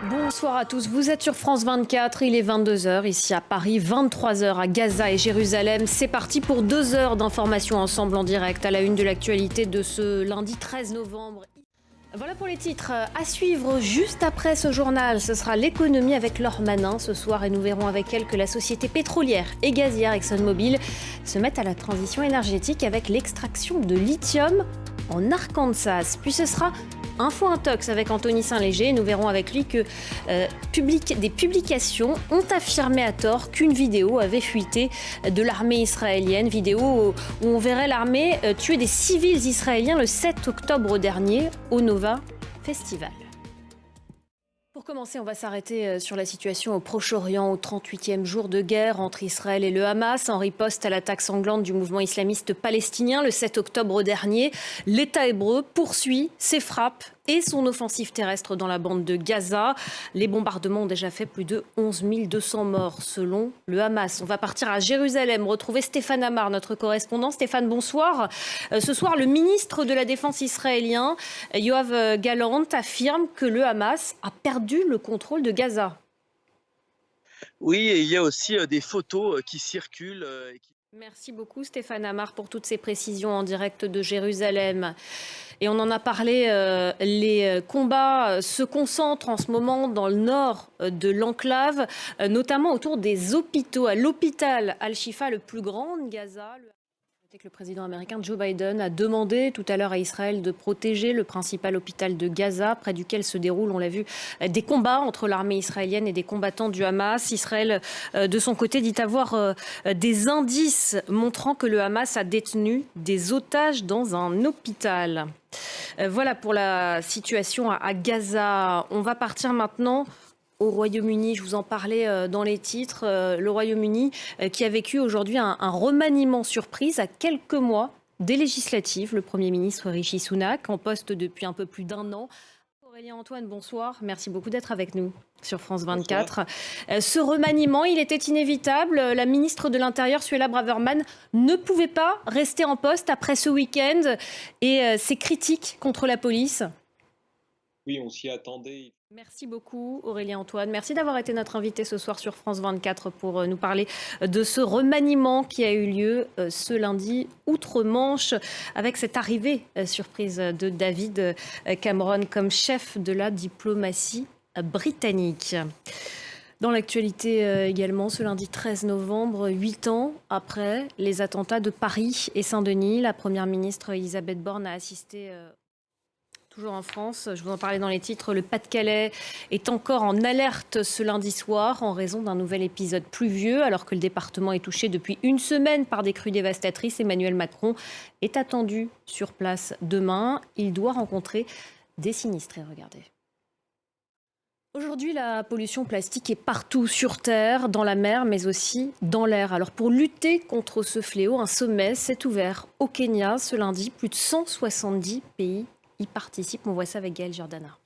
Bonsoir à tous, vous êtes sur France 24, il est 22 h ici à Paris, 23 h à Gaza et Jérusalem. C'est parti pour 2 heures d'informations ensemble en direct à la une de l'actualité de ce lundi 13 novembre. Voilà pour les titres. À suivre juste après ce journal, ce sera l'économie avec Laure Manin ce soir et nous verrons avec elle que la société pétrolière et gazière ExxonMobil se met à la transition énergétique avec l'extraction de lithium en Arkansas. Puis ce sera Info Intox avec Anthony Saint-Léger. Nous verrons avec lui que des publications ont affirmé à tort qu'une vidéo avait fuité de l'armée israélienne. Vidéo où on verrait l'armée tuer des civils israéliens le 7 octobre dernier au Nova Festival. Pour commencer, on va s'arrêter sur la situation au Proche-Orient, au 38e jour de guerre entre Israël et le Hamas. En riposte à l'attaque sanglante du mouvement islamiste palestinien le 7 octobre dernier, l'État hébreu poursuit ses frappes et son offensive terrestre dans la bande de Gaza. Les bombardements ont déjà fait plus de 11 200 morts selon le Hamas. On va partir à Jérusalem, retrouver Stéphane Amar, notre correspondant. Stéphane, bonsoir. Ce soir, le ministre de la Défense israélien, Yoav Gallant, affirme que le Hamas a perdu le contrôle de Gaza. Oui, et il y a aussi des photos qui circulent. Merci beaucoup Stéphane Amar pour toutes ces précisions en direct de Jérusalem. Et on en a parlé, les combats se concentrent en ce moment dans le nord de l'enclave, notamment autour des hôpitaux. À l'hôpital Al-Shifa, le plus grand de Gaza. Le président américain Joe Biden a demandé tout à l'heure à Israël de protéger le principal hôpital de Gaza, près duquel se déroulent, on l'a vu, des combats entre l'armée israélienne et des combattants du Hamas. Israël, de son côté, dit avoir des indices montrant que le Hamas a détenu des otages dans un hôpital. Voilà pour la situation à Gaza. On va partir maintenant au Royaume-Uni. Je vous en parlais dans les titres. Le Royaume-Uni qui a vécu aujourd'hui un remaniement surprise à quelques mois des législatives. Le Premier ministre Rishi Sunak, en poste depuis un peu plus d'1 an. Aurélien Antoine, bonsoir. Merci beaucoup d'être avec nous sur France 24. Ce remaniement, il était inévitable. La ministre de l'Intérieur, Suella Braverman, ne pouvait pas rester en poste après ce week-end et ses critiques contre la police. Oui, on s'y attendait. Merci beaucoup Aurélien Antoine. Merci d'avoir été notre invité ce soir sur France 24 pour nous parler de ce remaniement qui a eu lieu ce lundi outre-Manche avec cette arrivée surprise de David Cameron comme chef de la diplomatie britannique. Dans l'actualité également, ce lundi 13 novembre, 8 ans après les attentats de Paris et Saint-Denis, la première ministre Elisabeth Borne a assisté toujours en France, je vous en parlais dans les titres, le Pas-de-Calais est encore en alerte ce lundi soir en raison d'un nouvel épisode pluvieux. Alors que le département est touché depuis une semaine par des crues dévastatrices, Emmanuel Macron est attendu sur place demain. Il doit rencontrer des sinistrés. Regardez. Aujourd'hui, la pollution plastique est partout sur Terre, dans la mer, mais aussi dans l'air. Alors pour lutter contre ce fléau, un sommet s'est ouvert au Kenya ce lundi. Plus de 170 pays y participent. On voit ça avec Gaël Giordana.